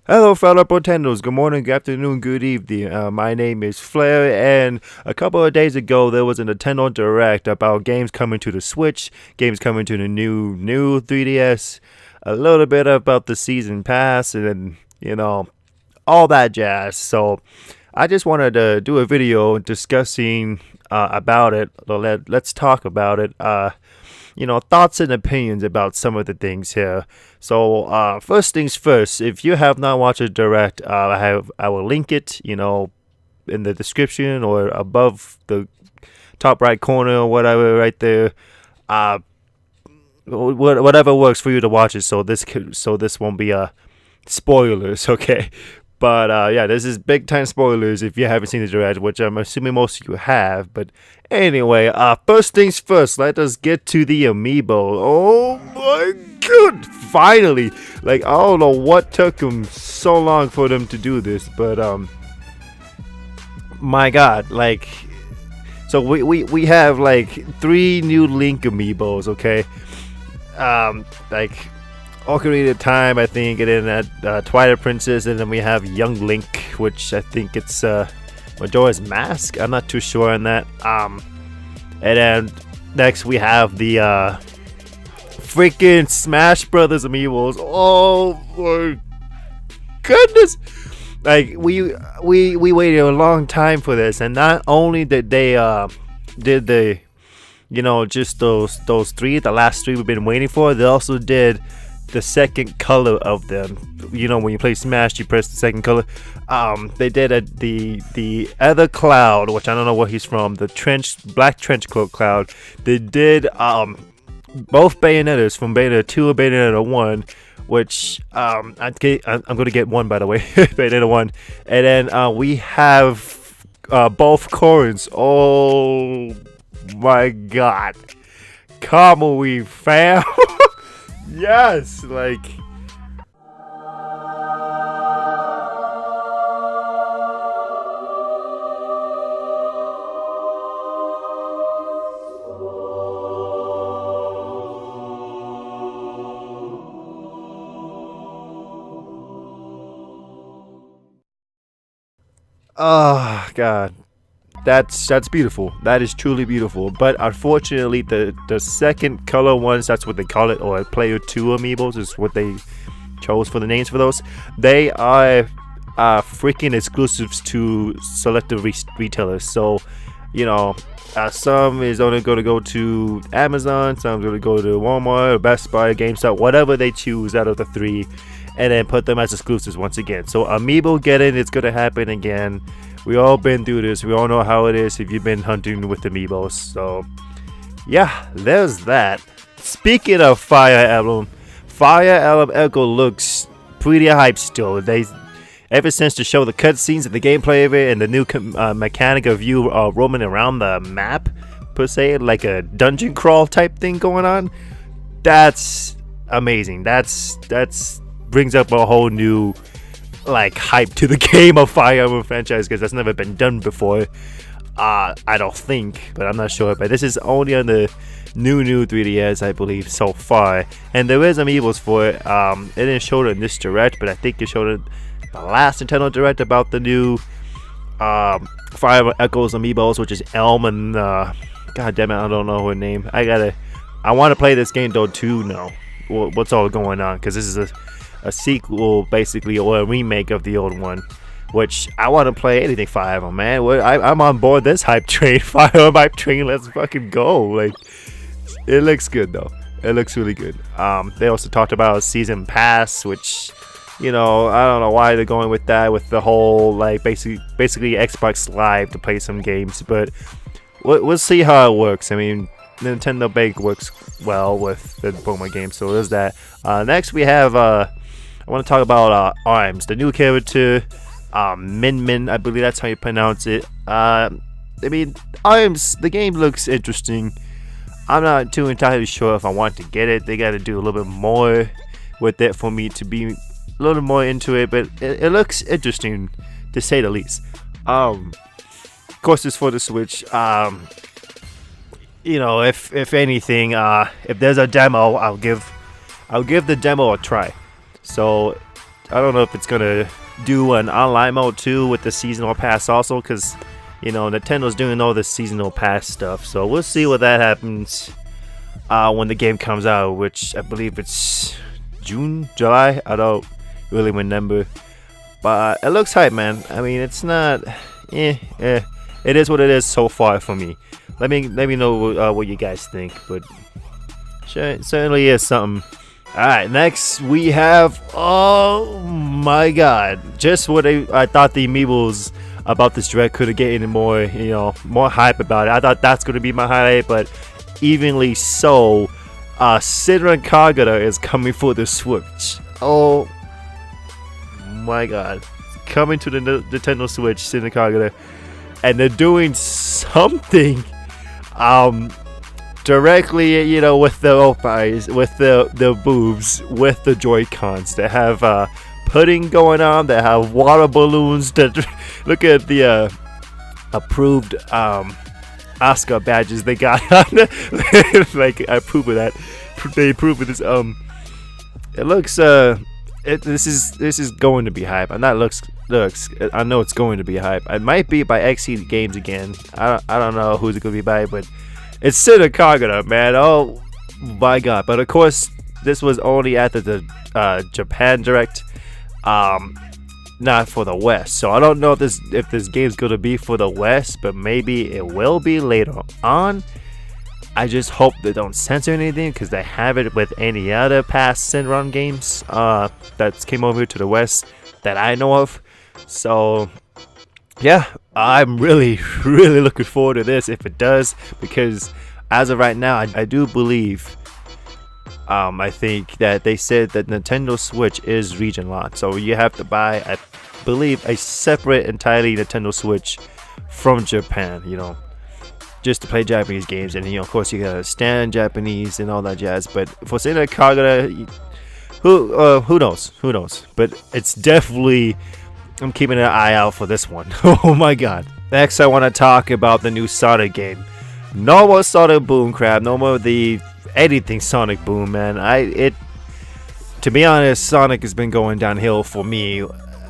Hello, fellow Portendos. Good morning, good afternoon, good evening. My name is Flair, and a couple of days ago there was a Nintendo Direct about games coming to the Switch, games coming to the new 3DS, a little bit about the season pass, and then, all that jazz. So I just wanted to do a video discussing about it. Let's talk about it. Thoughts and opinions about some of the things here. So, first things first, if you have not watched it direct, I will link it, in the description or above the top right corner or whatever, right there. Uh, whatever works for you to watch it. So this won't be spoilers, okay? But yeah, this is big time spoilers if you haven't seen the direct, which I'm assuming most of you have. But anyway, first things first, let us get to the amiibo. Oh my god, finally! Like, I don't know what took them so long for them to do this, but my god, like, so we have like 3 new Link amiibos, okay? Like Ocarina of Time, I think, and then Twilight Princess, and then we have Young Link, which I think it's Majora's Mask. I'm not too sure on that. And then next we have the freaking Smash Brothers amiibos. Oh my goodness! Like we waited a long time for this, and not only did they did they just those 3, the last 3 we've been waiting for, they also did the second color of them. When you play Smash, you press the second color. They did the other Cloud, which I don't know where he's from, the black trench coat Cloud. They did both Bayonettas from Bayonetta 2 and Bayonetta 1, which I'm gonna get one, by the way. Bayonetta 1, and then we have both Corins. Oh my god, Kamui fam. Yes, like, oh god, that's beautiful. That is truly beautiful. But unfortunately, the second color ones, that's what they call it, or player 2 amiibos is what they chose for the names for those. They are freaking exclusives to selective retailers. So, some is only going to go to Amazon, some going to go to Walmart, or Best Buy, GameStop, whatever they choose out of the 3, and then put them as exclusives once again. So amiibo getting, it's going to happen again. We all been through this. We all know how it is if you've been hunting with amiibos. So yeah, there's that. Speaking of Fire Emblem Echo looks pretty hype still. Ever since the show, the cutscenes and the gameplay of it, and the new mechanic of you roaming around the map, per se, like a dungeon crawl type thing going on. That's amazing. That's brings up a whole new like hype to the game of Fire Emblem franchise, because that's never been done before. I don't think, but I'm not sure. But this is only on the new 3DS, I believe, so far, and there is amiibos for it. It didn't show it in this direct, but I think it showed it the last Nintendo Direct about the new Fire Emblem Echoes amiibos, which is Elm and god damn it, I don't know her name. I want to play this game though to know what's all going on, because this is a sequel basically, or a remake of the old one, which I want to play anything Fire Emblem, man. I'm on board this hype train. Fire Emblem hype train, let's fucking go. Like, it looks good though. It looks really good. They also talked about a season pass, which I don't know why they're going with that, with the whole like basically Xbox Live to play some games, but we'll see how it works. I mean, Nintendo Bank works well with the Pokemon games, so there's that. Next we have I want to talk about Arms, the new character, Min, I believe that's how you pronounce it. I mean, Arms, the game looks interesting. I'm not too entirely sure if I want to get it. They got to do a little bit more with it for me to be a little more into it, but it looks interesting to say the least. Of course, it's for the Switch. If anything, if there's a demo, I'll give the demo a try. So I don't know if it's gonna do an online mode too with the seasonal pass also, because you know Nintendo's doing all this seasonal pass stuff. So we'll see what that happens when the game comes out, which I believe it's June, July. I don't really remember, but it looks hype, man. I mean, it's not. It is what it is so far for me. Let me know what you guys think, but it certainly is something. Alright, next we have, oh my god, just what I thought the amiibos about this direct could have gotten more, you know, more hype about it. I thought that's going to be my highlight, but evenly so, Sidran Kagura is coming for the Switch. Oh my god, coming to the Nintendo Switch, Sidran Kagura, and they're doing something, directly, you know, with the eyes, with the boobs, with the Joy-Cons. They have pudding going on. They have water balloons. That look at the approved Oscar badges they got. Like, I approve of that. They approve of this. It looks this is going to be hype, and that looks. I know it's going to be hype. It might be by XE Games again. I don't know who's it gonna be by, but it's Sidran Kagura, man. Oh my god. But of course, this was only at the Japan Direct, not for the West. So I don't know if this game's gonna be for the West, but maybe it will be later on. I just hope they don't censor anything, because they have it with any other past Sidran games that came over to the West that I know of. So yeah, I'm really looking forward to this if it does, because as of right now, I do believe, I think that they said that Nintendo Switch is region locked, so you have to buy, I believe, a separate entirely Nintendo Switch from Japan, you know, just to play Japanese games. And you know, of course, you gotta stand Japanese and all that jazz. But for Sidran Kagura, who knows? But it's definitely, I'm keeping an eye out for this one. Oh my god. Next, I want to talk about the new Sonic game. No more Sonic Boom crap. No more the anything Sonic Boom, man. To be honest, Sonic has been going downhill for me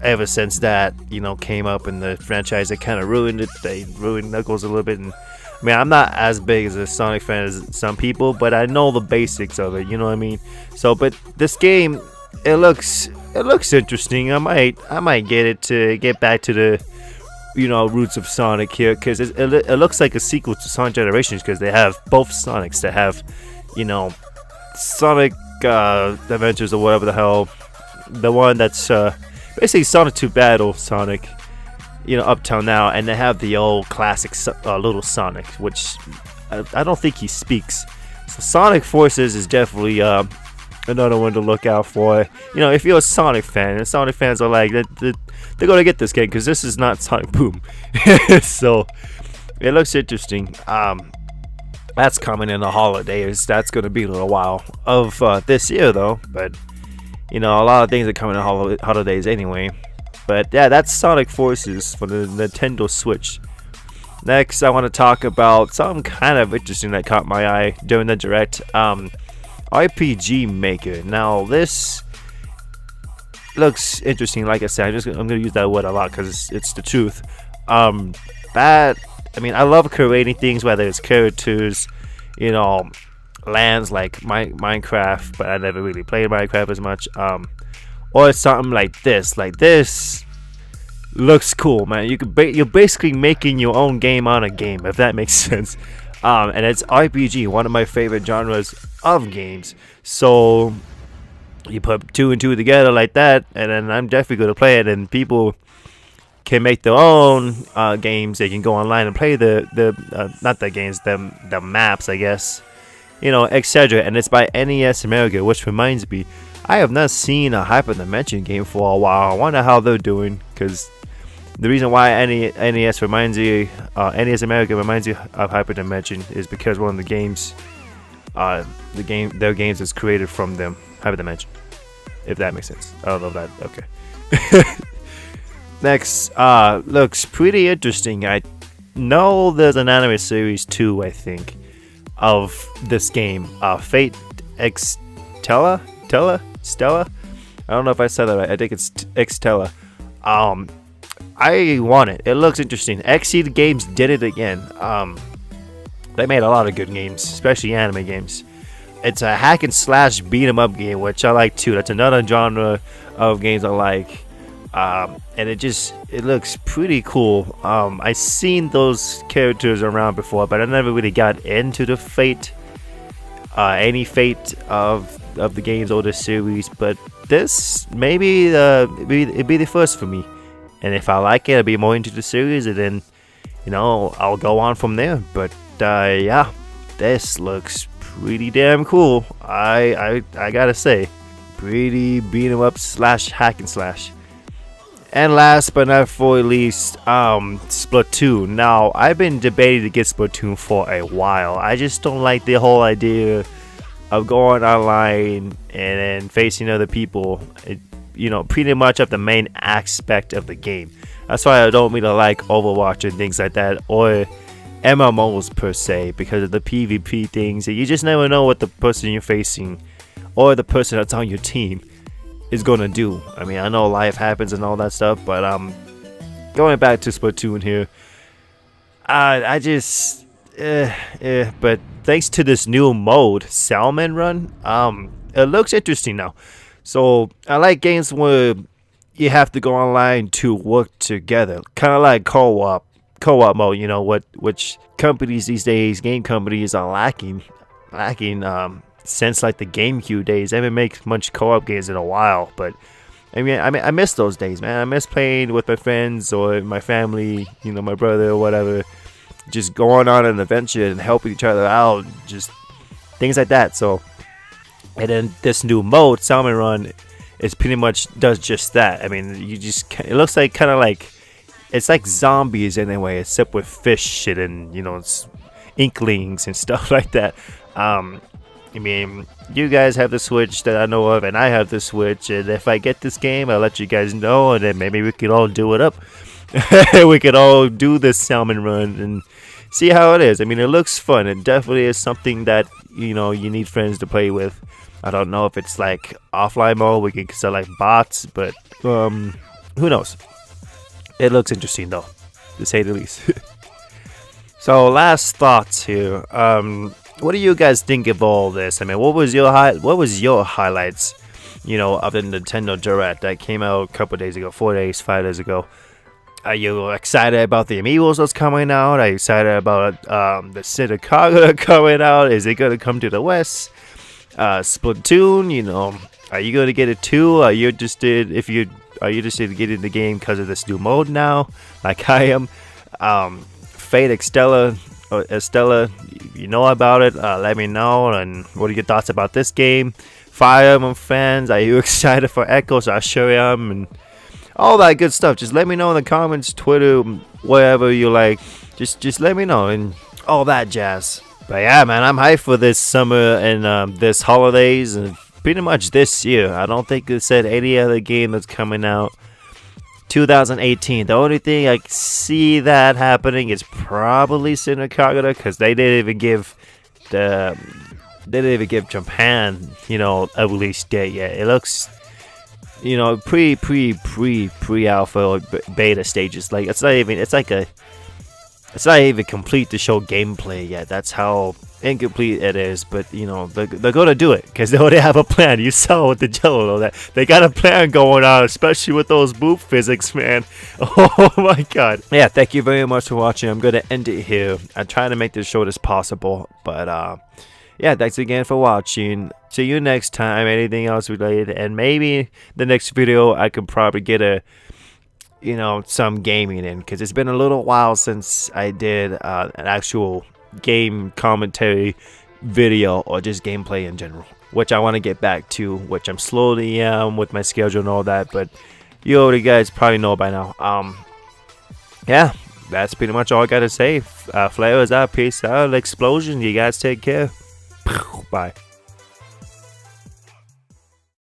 ever since that, you know, came up in the franchise. They kind of ruined it. They ruined Knuckles a little bit. And I mean, I'm not as big as a Sonic fan as some people, but I know the basics of it. You know what I mean? So, but this game, it looks interesting. I might get it to get back to the, you know, roots of Sonic here, because it looks like a sequel to Sonic Generations, because they have both Sonics. They have, you know, Sonic Adventures or whatever the hell, the one that's basically Sonic 2 Battle Sonic, you know, up till now, and they have the old classic Little Sonic, which I don't think he speaks. So Sonic Forces is definitely another one to look out for. You know, if you're a Sonic fan, and Sonic fans are like, they're gonna get this game, because this is not Sonic Boom. So it looks interesting. That's coming in the holidays. That's gonna be a little while of this year though, but you know, a lot of things are coming in holidays anyway. But yeah, that's Sonic Forces for the Nintendo Switch. Next, I want to talk about something kind of interesting that caught my eye during the direct. RPG Maker. Now this looks interesting. Like I said, I'm gonna use that word a lot because it's the truth. I mean, I love creating things, whether it's characters, you know, lands like Minecraft, but I never really played Minecraft as much. Or something like this. Like this looks cool, man. You're basically making your own game on a game, if that makes sense. And it's RPG, one of my favorite genres of games. So you put 2 and 2 together like that, and then I'm definitely going to play it. And people can make their own games. They can go online and play not the games, the maps, I guess, you know, etc. And it's by NES America, which reminds me, I have not seen a Hyper Dimension game for a while. I wonder how they're doing, because the reason why NES America reminds you of Hyper Dimension is because one of the games, their games is created from them, Hyper Dimension. If that makes sense. I don't know if that. Okay. Next, looks pretty interesting. I know there's an anime series too, I think, of this game. Fate Stella. I don't know if I said that right. I think it's Xtella. I want it. It looks interesting. Xseed Games did it again. They made a lot of good games, especially anime games. It's a hack and slash beat 'em up game, which I like too. That's another genre of games I like. And it looks pretty cool. I seen those characters around before, but I never really got into the any fate of the games or the series. But this maybe it'd be the first for me. And if I like it, I'll be more into the series, and then I'll go on from there. But yeah, this looks pretty damn cool. I gotta say, pretty beat 'em up slash hack and slash. And last but not for least, Splatoon. Now, I've been debating to get Splatoon for a while. I just don't like the whole idea of going online and then facing other people. Pretty much of the main aspect of the game. That's why I don't really like Overwatch and things like that, or MMOs per se, because of the PvP things. You just never know what the person you're facing or the person that's on your team is gonna do. I mean, I know life happens and all that stuff, but going back to Splatoon here, but thanks to this new mode, Salmon Run, it looks interesting now. So I like games where you have to go online to work together, kind of like co-op mode. Which companies these days, game companies, are lacking since like the GameCube days. They haven't made much co-op games in a while, but I miss those days, man. I miss playing with my friends or my family, my brother or whatever, just going on an adventure and helping each other out, just things like that. So, and then this new mode, Salmon Run, is pretty much does just that. I mean, it looks like it's like zombies in a way, except with fish and inklings and stuff like that. I mean, you guys have the Switch that I know of, and I have the Switch, and if I get this game, I'll let you guys know, and then maybe we could all do it up. We could all do this Salmon Run and see how it is. I mean, it looks fun. It definitely is something that you need friends to play with. I don't know if it's like offline mode, we can select bots, but who knows? It looks interesting though, to say the least. So last thoughts here. What do you guys think of all this? I mean, what was your highlights, of the Nintendo Direct that came out a couple days ago, 4 days, 5 days ago? Are you excited about the Amiibos that's coming out? Are you excited about the Cinecaga coming out? Is it gonna come to the West? Splatoon, are you gonna get it too? Are you interested? Are you interested in getting the game because of this new mode now, like I am? Fate Estella, you know about it? Let me know. And what are your thoughts about this game? Fire Emblem fans, are you excited for Echoes? I sure am, and all that good stuff. Just let me know in the comments, Twitter, wherever you like. Just let me know and all that jazz. But yeah, man, I'm hyped for this summer and this holidays and pretty much this year. I don't think it said any other game that's coming out 2018. The only thing I see that happening is probably Cinecaga, because they didn't even give Japan, a release date yet. It looks, pre-alpha or beta stages. Like it's not even complete to show gameplay yet. That's how incomplete it is. But they're gonna do it because they already have a plan. You saw with the Jello that they got a plan going on, especially with those boop physics, man. Oh my god. Yeah, thank you very much for watching. I'm gonna end it here. I'm trying to make this short as possible, but yeah, thanks again for watching. See you next time. Anything else related, and maybe the next video I could probably get some gaming in, because it's been a little while since I did an actual game commentary video or just gameplay in general, which I want to get back to, which I'm slowly with my schedule and all that, but you already guys probably know by now. Yeah, that's pretty much all I gotta say. Flair is out, peace out, explosion, you guys take care. Bye.